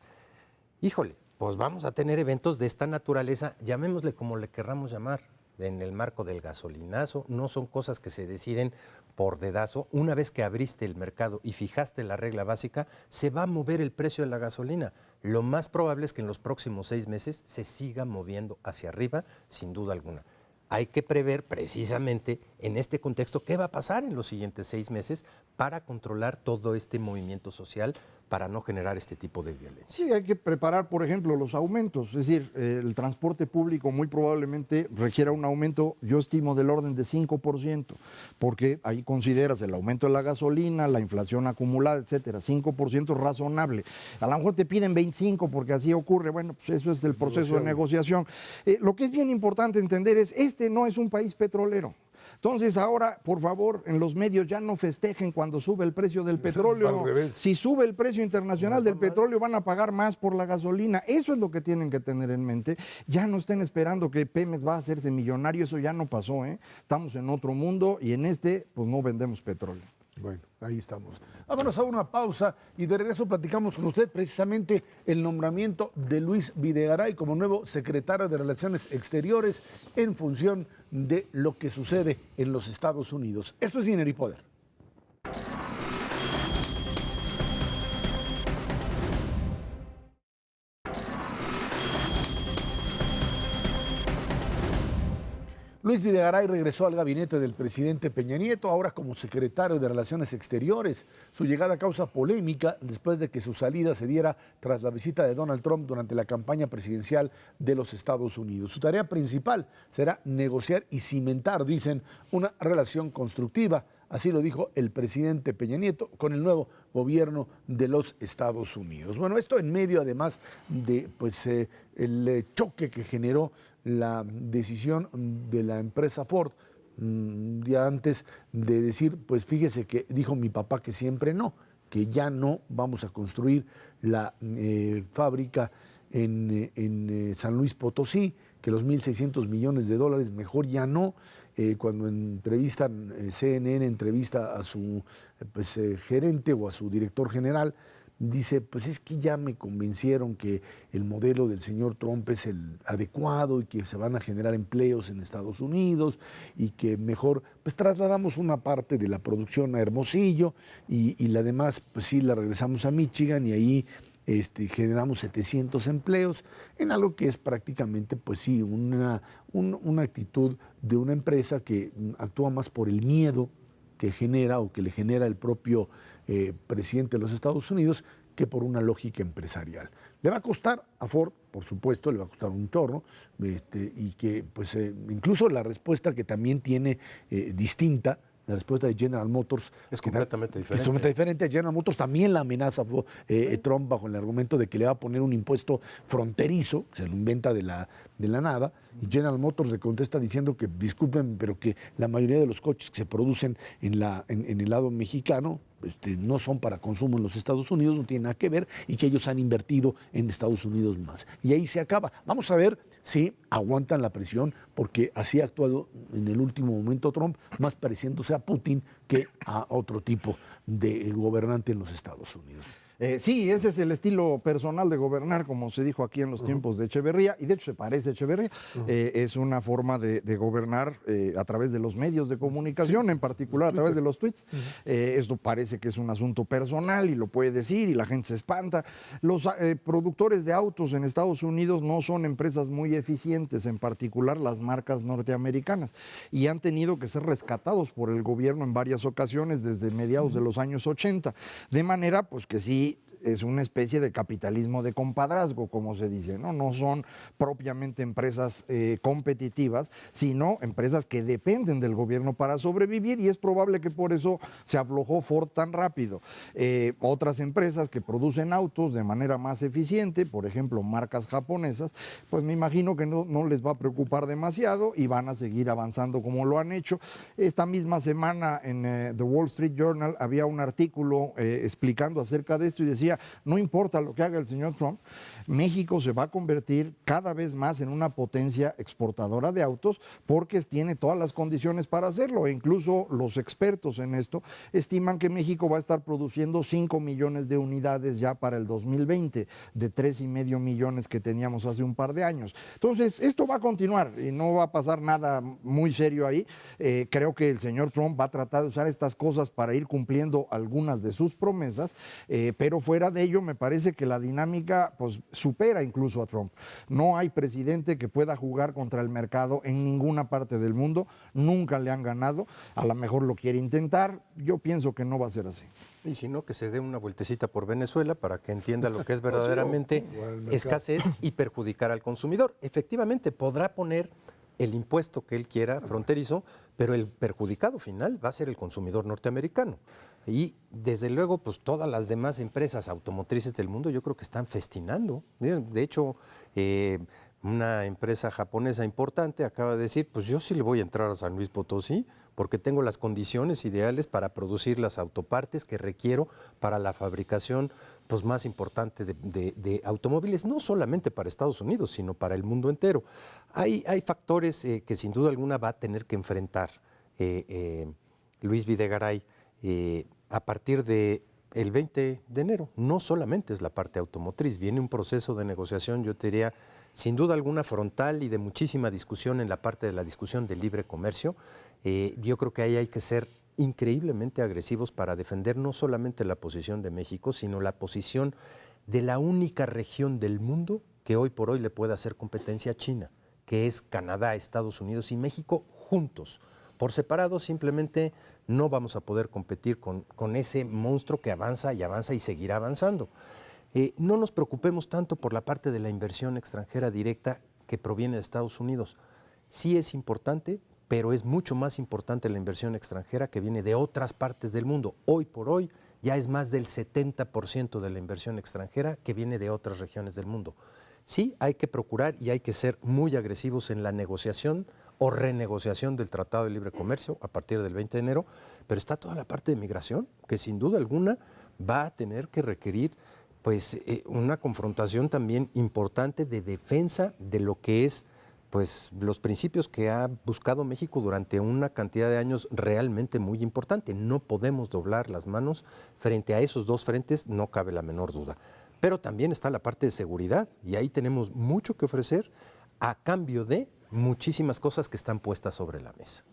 [SPEAKER 3] Híjole, pues vamos a tener eventos de esta naturaleza, llamémosle como le querramos llamar, en el marco del gasolinazo, no son cosas que se deciden por dedazo. Una vez que abriste el mercado y fijaste la regla básica, se va a mover el precio de la gasolina. Lo más probable es que en los próximos 6 meses se siga moviendo hacia arriba, sin duda alguna. Hay que prever precisamente en este contexto qué va a pasar en los siguientes 6 meses para controlar todo este movimiento social, para no generar este tipo de violencia.
[SPEAKER 2] Sí, hay que preparar, por ejemplo, los aumentos. Es decir, el transporte público muy probablemente requiera un aumento, yo estimo, del orden de 5%, porque ahí consideras el aumento de la gasolina, la inflación acumulada, etcétera. 5% razonable. A lo mejor te piden 25% porque así ocurre. Bueno, pues eso es el proceso de negociación. Lo que es bien importante entender es, este no es un país petrolero. Entonces ahora, por favor, en los medios ya no festejen cuando sube el precio del petróleo. Si sube el precio internacional del petróleo, van a pagar más por la gasolina. Eso es lo que tienen que tener en mente. Ya no estén esperando que Pemex va a hacerse millonario, eso ya no pasó, ¿eh? Estamos en otro mundo y en este, pues no vendemos petróleo.
[SPEAKER 1] Bueno, ahí estamos. Vámonos a una pausa y de regreso platicamos con usted precisamente el nombramiento de Luis Videgaray como nuevo secretario de Relaciones Exteriores en función de lo que sucede en los Estados Unidos. Esto es Dinero y Poder. Luis Videgaray regresó al gabinete del presidente Peña Nieto, ahora como secretario de Relaciones Exteriores. Su llegada causa polémica después de que su salida se diera tras la visita de Donald Trump durante la campaña presidencial de los Estados Unidos. Su tarea principal será negociar y cimentar, dicen, una relación constructiva. Así lo dijo el presidente Peña Nieto con el nuevo gobierno de los Estados Unidos. Bueno, esto en medio además de el choque que generó la decisión de la empresa Ford, ya antes de decir, pues fíjese que dijo mi papá que siempre no, que ya no vamos a construir la fábrica en San Luis Potosí, que los 1.600 millones de dólares mejor ya no. Cuando entrevistan, CNN entrevista a su gerente o a su director general, dice, pues es que ya me convencieron que el modelo del señor Trump es el adecuado y que se van a generar empleos en Estados Unidos y que mejor pues trasladamos una parte de la producción a Hermosillo y la demás pues sí la regresamos a Michigan y ahí generamos 700 empleos en algo que es prácticamente pues sí una actitud de una empresa que actúa más por el miedo que genera o que le genera el propio presidente de los Estados Unidos que por una lógica empresarial. Le va a costar a Ford, por supuesto, le va a costar un chorro, y que pues incluso la respuesta que también tiene distinta, la respuesta de General Motors
[SPEAKER 3] es completamente diferente.
[SPEAKER 1] Es completamente diferente. General Motors también la amenaza Trump bajo el argumento de que le va a poner un impuesto fronterizo, se lo inventa de la nada, y General Motors le contesta diciendo que disculpen, pero que la mayoría de los coches que se producen en el lado mexicano, no son para consumo en los Estados Unidos, no tiene nada que ver, y que ellos han invertido en Estados Unidos más. Y ahí se acaba. Vamos a ver si aguantan la presión, porque así ha actuado en el último momento Trump, más pareciéndose a Putin que a otro tipo de gobernante en los Estados Unidos.
[SPEAKER 2] Sí, ese es el estilo personal de gobernar, como se dijo aquí en los tiempos de Echeverría, y de hecho se parece a Echeverría. Es una forma de gobernar a través de los medios de comunicación, en particular a través de los tweets. Esto parece que es un asunto personal y lo puede decir y la gente se espanta. Los productores de autos en Estados Unidos no son empresas muy eficientes, en particular las marcas norteamericanas, y han tenido que ser rescatados por el gobierno en varias ocasiones desde mediados de los años 80, de manera pues que sí es una especie de capitalismo de compadrazgo, como se dice, ¿no? No son propiamente empresas competitivas, sino empresas que dependen del gobierno para sobrevivir, y es probable que por eso se aflojó Ford tan rápido. Otras empresas que producen autos de manera más eficiente, por ejemplo, marcas japonesas, pues me imagino que no les va a preocupar demasiado y van a seguir avanzando como lo han hecho. Esta misma semana en The Wall Street Journal había un artículo explicando acerca de esto y decía, no importa lo que haga el señor Trump, México se va a convertir cada vez más en una potencia exportadora de autos porque tiene todas las condiciones para hacerlo. E incluso los expertos en esto estiman que México va a estar produciendo 5 millones de unidades ya para el 2020, de 3,5 millones que teníamos hace un par de años. Entonces, esto va a continuar y no va a pasar nada muy serio ahí. Creo que el señor Trump va a tratar de usar estas cosas para ir cumpliendo algunas de sus promesas, pero fuera de ello me parece que la dinámica pues supera incluso a Trump. No hay presidente que pueda jugar contra el mercado en ninguna parte del mundo, nunca le han ganado, a lo mejor lo quiere intentar, yo pienso que no va a ser así.
[SPEAKER 3] Y si no, que se dé una vueltecita por Venezuela para que entienda lo que es verdaderamente escasez y perjudicar al consumidor. Efectivamente, podrá poner el impuesto que él quiera, fronterizo, pero el perjudicado final va a ser el consumidor norteamericano. Y desde luego, pues todas las demás empresas automotrices del mundo yo creo que están festinando. De hecho, una empresa japonesa importante acaba de decir, pues yo sí le voy a entrar a San Luis Potosí porque tengo las condiciones ideales para producir las autopartes que requiero para la fabricación pues, más importante de automóviles, no solamente para Estados Unidos, sino para el mundo entero. Hay factores que sin duda alguna va a tener que enfrentar Luis Videgaray a partir del 20 de enero. No solamente es la parte automotriz, viene un proceso de negociación, yo te diría, sin duda alguna frontal y de muchísima discusión en la parte de la discusión del libre comercio. Yo creo que ahí hay que ser increíblemente agresivos para defender no solamente la posición de México, sino la posición de la única región del mundo que hoy por hoy le puede hacer competencia a China, que es Canadá, Estados Unidos y México juntos. Por separado simplemente no vamos a poder competir con ese monstruo que avanza y seguirá avanzando. No nos preocupemos tanto por la parte de la inversión extranjera directa que proviene de Estados Unidos. Sí es importante, pero es mucho más importante la inversión extranjera que viene de otras partes del mundo. Hoy por hoy ya es más del 70% de la inversión extranjera que viene de otras regiones del mundo. Sí, hay que procurar y hay que ser muy agresivos en la negociación o renegociación del Tratado de Libre Comercio a partir del 20 de enero, pero está toda la parte de migración que sin duda alguna va a tener que requerir pues, una confrontación también importante de defensa de lo que es pues, los principios que ha buscado México durante una cantidad de años realmente muy importante. No podemos doblar las manos frente a esos dos frentes, no cabe la menor duda. Pero también está la parte de seguridad y ahí tenemos mucho que ofrecer a cambio de muchísimas cosas que están puestas sobre la mesa.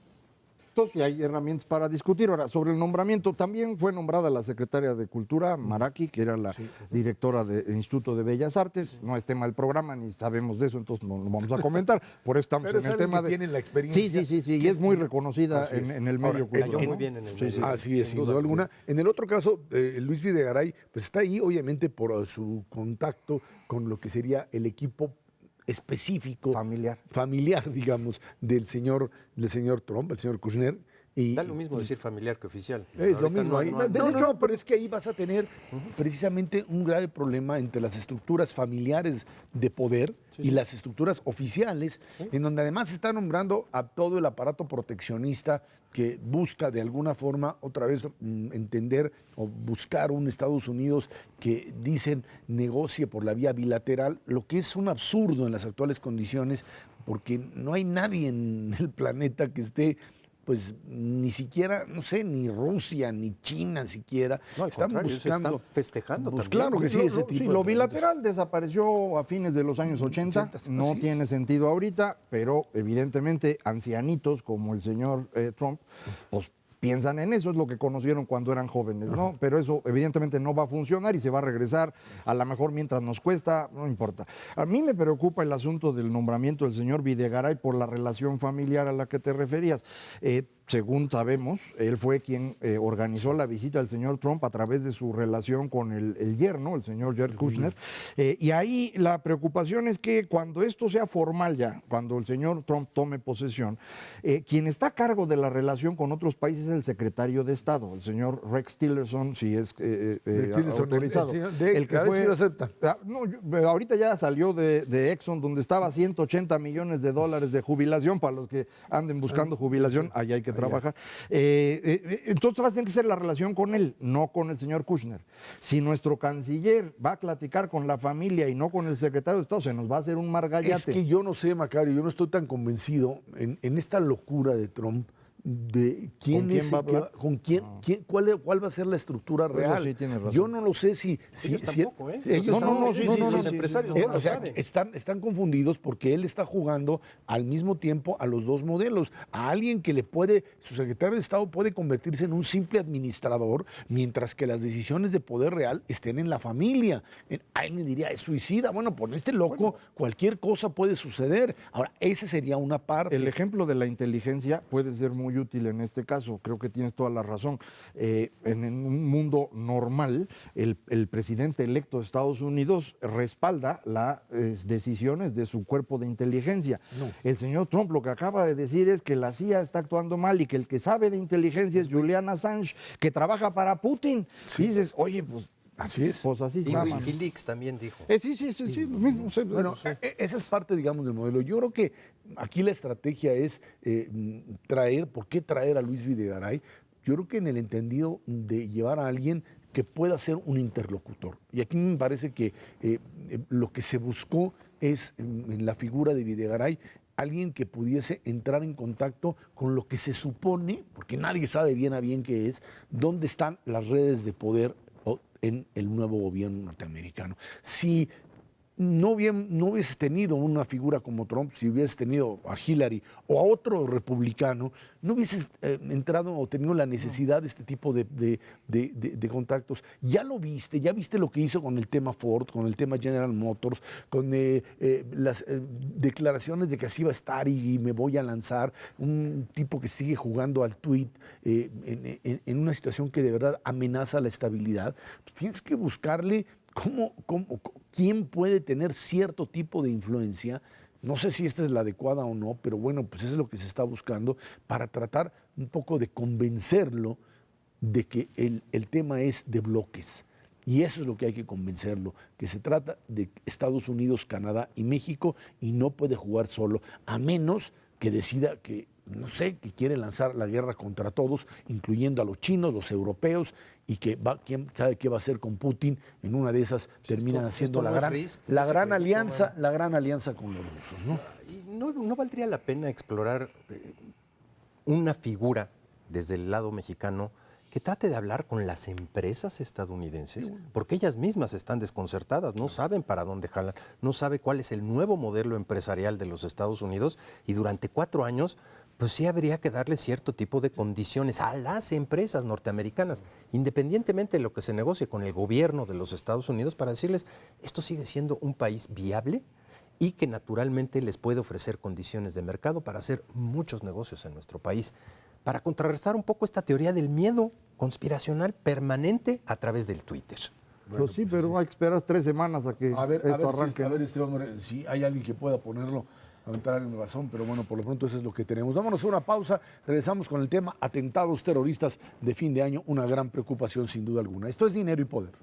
[SPEAKER 2] Y hay herramientas para discutir. Ahora, sobre el nombramiento, también fue nombrada la secretaria de Cultura, Maraki, que era la directora del Instituto de Bellas Artes. No es tema del programa, ni sabemos de eso, entonces no lo vamos a comentar. Por eso estamos en el tema de...
[SPEAKER 1] tienen la experiencia.
[SPEAKER 2] Sí, y es muy reconocida en el medio cultural.
[SPEAKER 3] Cayó muy bien en el medio.
[SPEAKER 1] Así es, sin duda alguna. En el otro caso, Luis Videgaray, pues está ahí obviamente por su contacto con lo que sería el equipo específico, familiar, digamos, del señor Trump, el señor Kushner,
[SPEAKER 3] Da lo mismo decir familiar que oficial.
[SPEAKER 1] Es lo
[SPEAKER 3] Ahorita
[SPEAKER 1] mismo.
[SPEAKER 3] no-
[SPEAKER 1] ahí-
[SPEAKER 3] no-
[SPEAKER 1] no, pero es que ahí vas a tener precisamente un grave problema entre las estructuras familiares de poder y las estructuras oficiales, en donde además se está nombrando a todo el aparato proteccionista que busca de alguna forma otra vez entender o buscar un Estados Unidos que dicen negocie por la vía bilateral, lo que es un absurdo en las actuales condiciones, porque no hay nadie en el planeta que esté, pues ni siquiera, no sé, ni Rusia, ni China siquiera.
[SPEAKER 3] No, al contrario, ellos están festejando
[SPEAKER 1] pues,
[SPEAKER 3] también.
[SPEAKER 1] claro que sí, ese tipo
[SPEAKER 2] Sí,
[SPEAKER 1] de
[SPEAKER 2] lo
[SPEAKER 1] eventos.
[SPEAKER 2] bilateral desapareció a fines de los años 80, no
[SPEAKER 1] así
[SPEAKER 2] tiene sentido ahorita, pero evidentemente ancianitos como el señor Trump, pues piensan en eso, es lo que conocieron cuando eran jóvenes, ¿no? Pero eso evidentemente no va a funcionar y se va a regresar, a lo mejor mientras nos cuesta, no importa. A mí me preocupa el asunto del nombramiento del señor Videgaray por la relación familiar a la que te referías. Según sabemos, él fue quien organizó la visita del señor Trump a través de su relación con el yerno, el señor Jared Kushner. Y ahí la preocupación es que cuando esto sea formal ya, cuando el señor Trump tome posesión, quien está a cargo de la relación con otros países es el secretario de Estado, el señor Rex Tillerson, si es
[SPEAKER 1] Rex Tillerson,
[SPEAKER 2] autorizado.
[SPEAKER 1] el que fue, lo acepta.
[SPEAKER 2] Ahorita ya salió de Exxon, donde estaba $180 millones de jubilación para los que anden buscando jubilación, allá hay que trabajar. Entonces va a tener que ser la relación con él, no con el señor Kushner. Si nuestro canciller va a platicar con la familia y no con el secretario de Estado, se nos va a hacer un margallate.
[SPEAKER 1] Es que yo no sé, Macario, yo no estoy tan convencido en esta locura de Trump de quién,
[SPEAKER 2] ¿Con quién
[SPEAKER 1] es
[SPEAKER 2] va a
[SPEAKER 1] el que
[SPEAKER 2] hablar?
[SPEAKER 1] con quién, cuál va a ser la estructura
[SPEAKER 2] Bueno,
[SPEAKER 1] real.
[SPEAKER 2] sí, tienes razón.
[SPEAKER 1] Yo no lo sé si
[SPEAKER 3] Ellos tampoco, ¿eh?
[SPEAKER 1] ellos
[SPEAKER 3] Los empresarios no
[SPEAKER 1] o
[SPEAKER 3] lo
[SPEAKER 1] sea,
[SPEAKER 3] saben.
[SPEAKER 1] están confundidos porque él está jugando al mismo tiempo a los dos modelos. A alguien que le puede, su secretario de Estado puede convertirse en un simple administrador, mientras que las decisiones de poder real estén en la familia. Alguien diría, es suicida. Bueno, por este loco cualquier cosa puede suceder. Ahora, esa sería una parte.
[SPEAKER 2] El ejemplo de la inteligencia puede ser muy útil en este caso, creo que tienes toda la razón. En un mundo normal, el presidente electo de Estados Unidos respalda las decisiones de su cuerpo de inteligencia.
[SPEAKER 1] No.
[SPEAKER 2] El señor Trump lo que acaba de decir es que la CIA está actuando mal y que el que sabe de inteligencia es Julian Assange, que trabaja para Putin. Y dices, oye, pues
[SPEAKER 1] Así es.
[SPEAKER 2] Pues así
[SPEAKER 3] Y
[SPEAKER 2] está. mano.
[SPEAKER 3] Wikileaks también dijo.
[SPEAKER 2] Sí, lo mismo.
[SPEAKER 1] Bueno, esa es parte, digamos, del modelo. Yo creo que aquí la estrategia es ¿por qué traer a Luis Videgaray? Yo creo que en el entendido de llevar a alguien que pueda ser un interlocutor. Y aquí me parece que lo que se buscó es, en la figura de Videgaray, alguien que pudiese entrar en contacto con lo que se supone, porque nadie sabe bien a bien qué es, dónde están las redes de poder en el nuevo gobierno norteamericano. Si no hubieses tenido una figura como Trump, si hubieses tenido a Hillary o a otro republicano, no hubieses entrado o tenido la necesidad de este tipo de contactos. Ya lo viste, ya viste lo que hizo con el tema Ford, con el tema General Motors, con las declaraciones de que así va a estar y me voy a lanzar, un tipo que sigue jugando al tuit en una situación que de verdad amenaza la estabilidad. Pues tienes que buscarle quién puede tener cierto tipo de influencia. No sé si esta es la adecuada o no, pero bueno, pues eso es lo que se está buscando para tratar un poco de convencerlo de que el tema es de bloques. Y eso es lo que hay que convencerlo, que se trata de Estados Unidos, Canadá y México y no puede jugar solo, a menos que decida que, no sé, que quiere lanzar la guerra contra todos, incluyendo a los chinos, los europeos, y que quién sabe qué va a hacer con Putin. En una de esas terminan haciendo la gran alianza con los rusos, ¿no?
[SPEAKER 3] ¿Y no valdría la pena explorar una figura desde el lado mexicano que trate de hablar con las empresas estadounidenses? Porque ellas mismas están desconcertadas, no saben para dónde jalan, no saben cuál es el nuevo modelo empresarial de los Estados Unidos, y durante 4 años pues sí habría que darle cierto tipo de condiciones a las empresas norteamericanas, independientemente de lo que se negocie con el gobierno de los Estados Unidos, para decirles, esto sigue siendo un país viable y que naturalmente les puede ofrecer condiciones de mercado para hacer muchos negocios en nuestro país, para contrarrestar un poco esta teoría del miedo conspiracional permanente a través del Twitter.
[SPEAKER 2] Bueno, pues sí, pero hay que esperar 3 semanas a que esto arranque.
[SPEAKER 1] A ver, este hombre, si hay alguien que pueda ponerlo. entrar en razón, pero bueno, por lo pronto eso es lo que tenemos. Vámonos a una pausa, regresamos con el tema atentados terroristas de fin de año, una gran preocupación sin duda alguna. Esto es Dinero y Poder.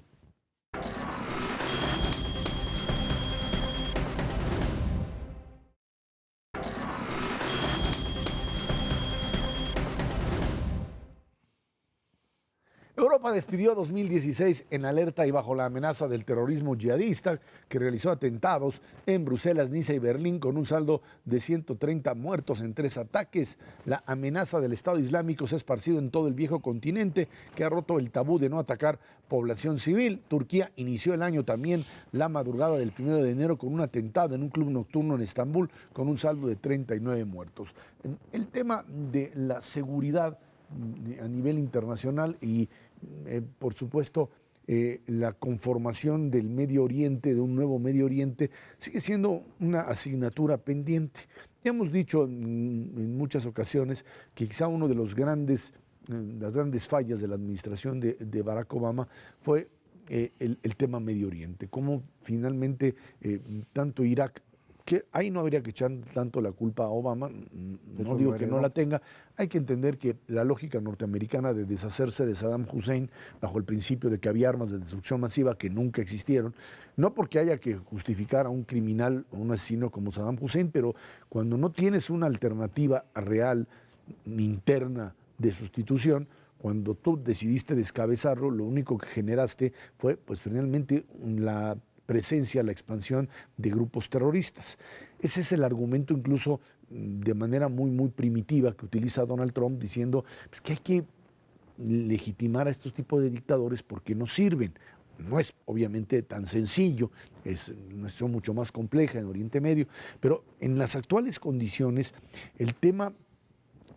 [SPEAKER 1] Europa despidió 2016 en alerta y bajo la amenaza del terrorismo yihadista que realizó atentados en Bruselas, Niza y Berlín con un saldo de 130 muertos en 3 ataques. La amenaza del Estado Islámico se ha esparcido en todo el viejo continente que ha roto el tabú de no atacar población civil. Turquía inició el año también la madrugada del 1 de enero con un atentado en un club nocturno en Estambul con un saldo de 39 muertos. El tema de la seguridad a nivel internacional y por supuesto la conformación del Medio Oriente, de un nuevo Medio Oriente, sigue siendo una asignatura pendiente. Ya hemos dicho en muchas ocasiones que quizá uno de las grandes fallas de la administración de Barack Obama fue el tema Medio Oriente, cómo finalmente tanto Irak, que ahí no habría que echar tanto la culpa a Obama, no digo que no la tenga, hay que entender que la lógica norteamericana de deshacerse de Saddam Hussein bajo el principio de que había armas de destrucción masiva que nunca existieron, no porque haya que justificar a un criminal o un asesino como Saddam Hussein, pero cuando no tienes una alternativa real, interna de sustitución, cuando tú decidiste descabezarlo, lo único que generaste fue pues finalmente la presencia, la expansión de grupos terroristas. Ese es el argumento incluso de manera muy primitiva que utiliza Donald Trump diciendo pues, que hay que legitimar a estos tipos de dictadores porque no sirven. No es obviamente tan sencillo, es una situación mucho más compleja en Oriente Medio, pero en las actuales condiciones el tema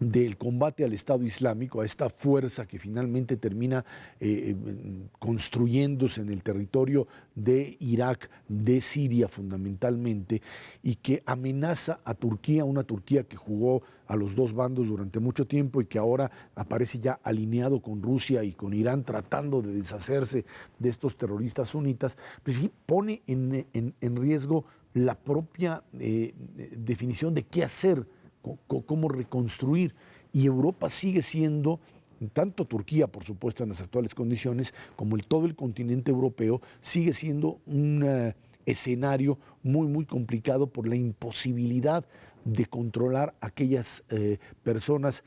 [SPEAKER 1] del combate al Estado Islámico, a esta fuerza que finalmente termina construyéndose en el territorio de Irak, de Siria fundamentalmente, y que amenaza a Turquía, una Turquía que jugó a los dos bandos durante mucho tiempo y que ahora aparece ya alineado con Rusia y con Irán tratando de deshacerse de estos terroristas sunitas, pues pone en riesgo la propia definición de qué hacer, cómo reconstruir. Y Europa sigue siendo, tanto Turquía, por supuesto, en las actuales condiciones, como todo el continente europeo, sigue siendo un escenario muy complicado por la imposibilidad de controlar a aquellas personas,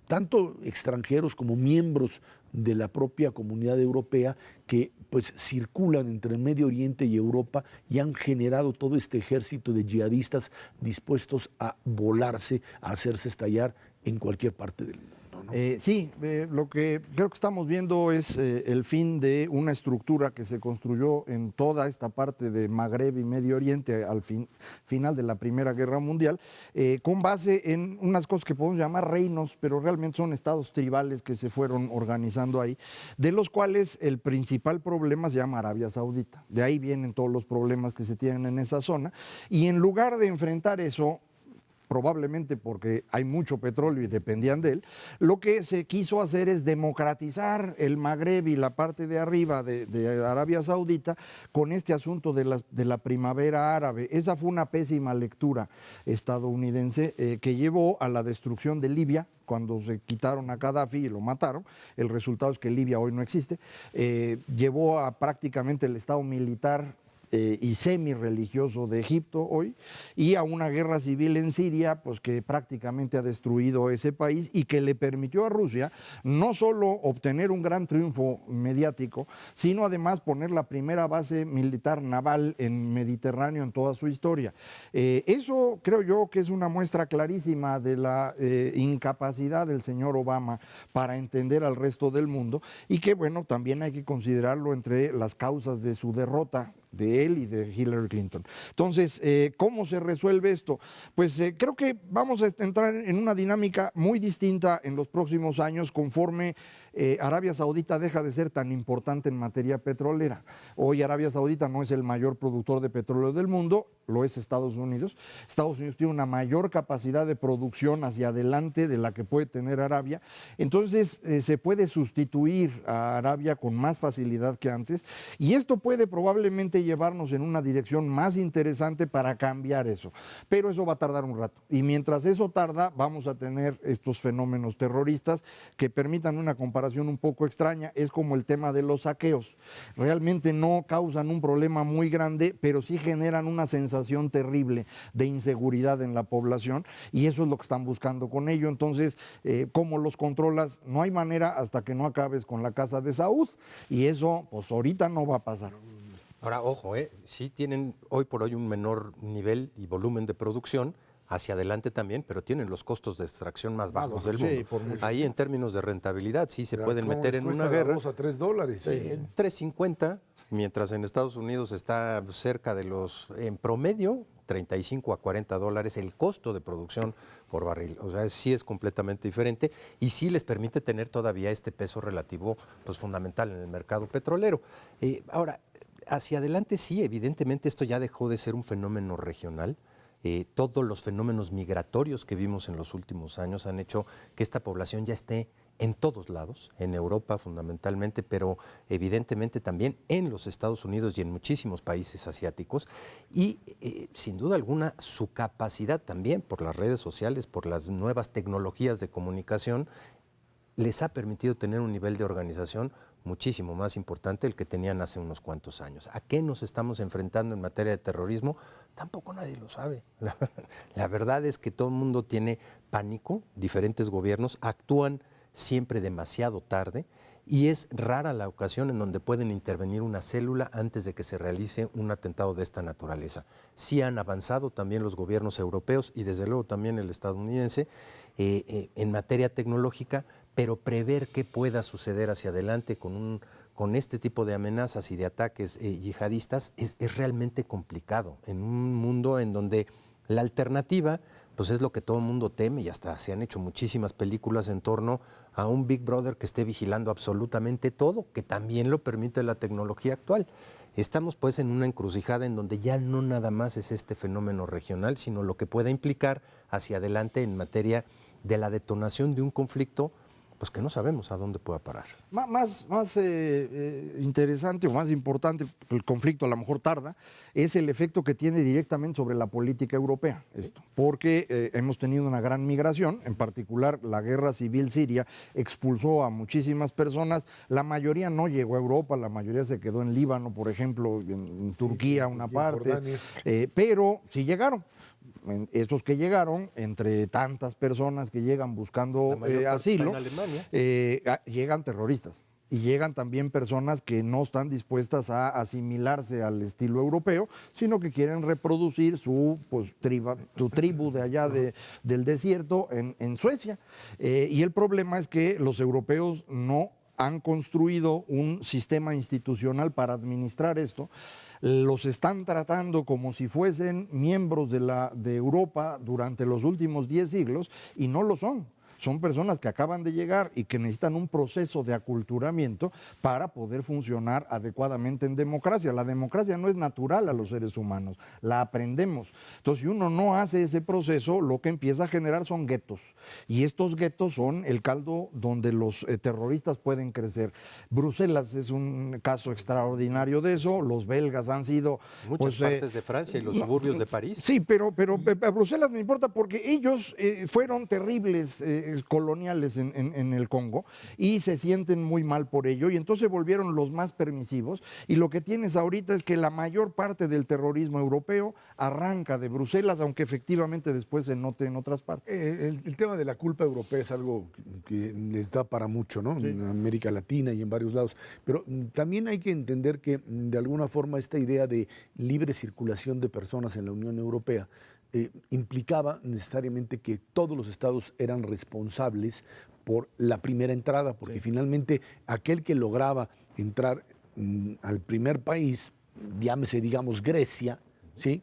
[SPEAKER 1] tanto extranjeros como miembros de la propia comunidad europea, que pues circulan entre el Medio Oriente y Europa y han generado todo este ejército de yihadistas dispuestos a volarse, a hacerse estallar en cualquier parte del mundo, ¿no?
[SPEAKER 2] Lo que creo que estamos viendo es el fin de una estructura que se construyó en toda esta parte de Magreb y Medio Oriente al final de la Primera Guerra Mundial, con base en unas cosas que podemos llamar reinos, pero realmente son estados tribales que se fueron organizando ahí, de los cuales el principal problema se llama Arabia Saudita. De ahí vienen todos los problemas que se tienen en esa zona, y en lugar de enfrentar eso, probablemente porque hay mucho petróleo y dependían de él, lo que se quiso hacer es democratizar el Magreb y la parte de arriba de Arabia Saudita con este asunto de la primavera árabe. Esa fue una pésima lectura estadounidense que llevó a la destrucción de Libia, cuando se quitaron a Gaddafi y lo mataron. El resultado es que Libia hoy no existe. Llevó a prácticamente el estado militar y semi-religioso de Egipto hoy, y a una guerra civil en Siria, pues que prácticamente ha destruido ese país y que le permitió a Rusia no solo obtener un gran triunfo mediático, sino además poner la primera base militar naval en Mediterráneo en toda su historia. Eso creo yo que es una muestra clarísima de la incapacidad del señor Obama para entender al resto del mundo, y que bueno, también hay que considerarlo entre las causas de su derrota de él y de Hillary Clinton. Entonces, ¿cómo se resuelve esto? Pues creo que vamos a entrar en una dinámica muy distinta en los próximos años conforme Arabia Saudita deja de ser tan importante en materia petrolera. Hoy Arabia Saudita no es el mayor productor de petróleo del mundo, lo es Estados Unidos. Estados Unidos tiene una mayor capacidad de producción hacia adelante de la que puede tener Arabia. Entonces se puede sustituir a Arabia con más facilidad que antes y esto puede probablemente llevarnos en una dirección más interesante para cambiar eso. Pero eso va a tardar un rato y mientras eso tarda vamos a tener estos fenómenos terroristas que permitan una comparación un poco extraña. Es como el tema de los saqueos. Realmente no causan un problema muy grande, pero sí generan una sensación terrible de inseguridad en la población y eso es lo que están buscando con ello. Entonces, ¿cómo los controlas? No hay manera hasta que no acabes con la casa de Saúd y eso pues ahorita no va a pasar.
[SPEAKER 3] Ahora, ojo, sí tienen hoy por hoy un menor nivel y volumen de producción, hacia adelante también, pero tienen los costos de extracción más bajos del mundo. Ahí en términos de rentabilidad sí se pueden meter en una guerra.
[SPEAKER 1] A $3.
[SPEAKER 3] Sí, 3.50, mientras en Estados Unidos está cerca de en promedio, 35 a $40 el costo de producción por barril. O sea, sí es completamente diferente y sí les permite tener todavía este peso relativo pues, fundamental en el mercado petrolero. Ahora, hacia adelante sí, evidentemente esto ya dejó de ser un fenómeno regional. Todos los fenómenos migratorios que vimos en los últimos años han hecho que esta población ya esté en todos lados, en Europa fundamentalmente, pero evidentemente también en los Estados Unidos y en muchísimos países asiáticos. Y sin duda alguna su capacidad también por las redes sociales, por las nuevas tecnologías de comunicación, les ha permitido tener un nivel de organización muchísimo más importante del que tenían hace unos cuantos años. ¿A qué nos estamos enfrentando en materia de terrorismo? Tampoco nadie lo sabe. La verdad es que todo el mundo tiene pánico, diferentes gobiernos actúan siempre demasiado tarde y es rara la ocasión en donde pueden intervenir una célula antes de que se realice un atentado de esta naturaleza. Sí han avanzado también los gobiernos europeos y desde luego también el estadounidense en materia tecnológica, pero prever qué pueda suceder hacia adelante con este tipo de amenazas y de ataques yihadistas es realmente complicado en un mundo en donde la alternativa pues es lo que todo el mundo teme y hasta se han hecho muchísimas películas en torno a un Big Brother que esté vigilando absolutamente todo, que también lo permite la tecnología actual. Estamos pues en una encrucijada en donde ya no nada más es este fenómeno regional, sino lo que pueda implicar hacia adelante en materia de la detonación de un conflicto pues que no sabemos a dónde pueda parar.
[SPEAKER 2] Más interesante o más importante, el conflicto a lo mejor tarda, es el efecto que tiene directamente sobre la política europea, esto, porque hemos tenido una gran migración, en particular la guerra civil siria expulsó a muchísimas personas, la mayoría no llegó a Europa, la mayoría se quedó en Líbano, por ejemplo, en Turquía una parte, pero sí llegaron. Esos que llegaron, entre tantas personas que llegan buscando asilo, llegan terroristas y llegan también personas que no están dispuestas a asimilarse al estilo europeo, sino que quieren reproducir su tribu de allá del desierto en Suecia. Y el problema es que los europeos no han construido un sistema institucional para administrar esto. Los están tratando como si fuesen miembros de Europa durante los últimos 10 siglos y no lo son. Son personas que acaban de llegar y que necesitan un proceso de aculturamiento para poder funcionar adecuadamente en democracia. La democracia no es natural a los seres humanos, la aprendemos. Entonces, si uno no hace ese proceso, lo que empieza a generar son guetos. Y estos guetos son el caldo donde los terroristas pueden crecer. Bruselas es un caso extraordinario de eso. Los belgas han sido...
[SPEAKER 3] Muchas partes de Francia y los suburbios de París.
[SPEAKER 2] Sí, pero a Bruselas me importa porque ellos fueron terribles coloniales en el Congo y se sienten muy mal por ello y entonces volvieron los más permisivos y lo que tienes ahorita es que la mayor parte del terrorismo europeo arranca de Bruselas, aunque efectivamente después se note en otras partes.
[SPEAKER 1] El tema de la culpa europea es algo que les da para mucho, ¿no? Sí. En América Latina y en varios lados, pero también hay que entender que de alguna forma esta idea de libre circulación de personas en la Unión Europea implicaba necesariamente que todos los estados eran responsables por la primera entrada, porque finalmente aquel que lograba entrar al primer país, llámese digamos Grecia, ¿sí?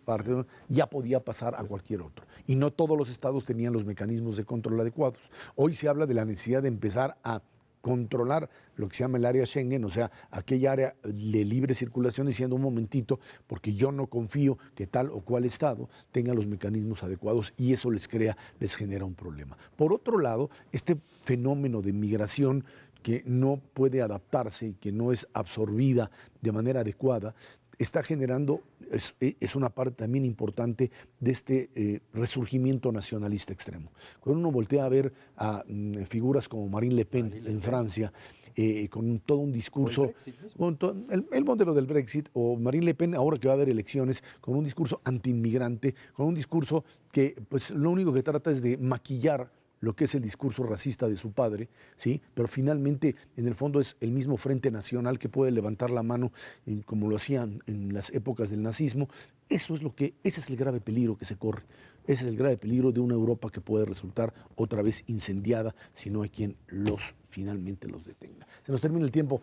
[SPEAKER 1] Ya podía pasar a cualquier otro. Y no todos los estados tenían los mecanismos de control adecuados. Hoy se habla de la necesidad de empezar a controlar lo que se llama el área Schengen, o sea, aquella área de libre circulación, diciendo un momentito, porque yo no confío que tal o cual Estado tenga los mecanismos adecuados y eso les genera un problema. Por otro lado, este fenómeno de migración que no puede adaptarse y que no es absorbida de manera adecuada, está generando, es una parte también importante de este resurgimiento nacionalista extremo. Cuando uno voltea a ver a figuras como Marine Le Pen en Francia, con todo un discurso, el modelo del Brexit, o Marine Le Pen ahora que va a haber elecciones, con un discurso antiinmigrante, con un discurso que pues lo único que trata es de maquillar lo que es el discurso racista de su padre, ¿sí? Pero finalmente, en el fondo, es el mismo Frente Nacional que puede levantar la mano, como lo hacían en las épocas del nazismo. Ese es el grave peligro que se corre. Ese es el grave peligro de una Europa que puede resultar otra vez incendiada si no hay quien finalmente los detenga. Se nos termina el tiempo.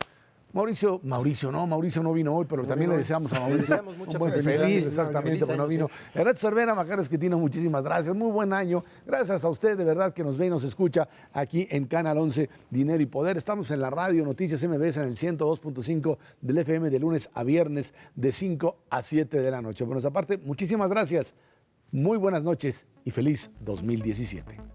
[SPEAKER 1] Mauricio no vino hoy, pero también le deseamos a Mauricio.
[SPEAKER 3] Le deseamos mucha
[SPEAKER 1] felicidad.
[SPEAKER 3] felicidad.
[SPEAKER 1] Exactamente, pero no vino. Gerardo Cervera, Macario Esquetino, muchísimas gracias. Muy buen año. Gracias a usted, de verdad, que nos ve y nos escucha aquí en Canal 11, Dinero y Poder. Estamos en la radio Noticias MBS en el 102.5 del FM de lunes a viernes de 5 a 7 de la noche. Bueno, aparte, muchísimas gracias. Muy buenas noches y feliz 2017.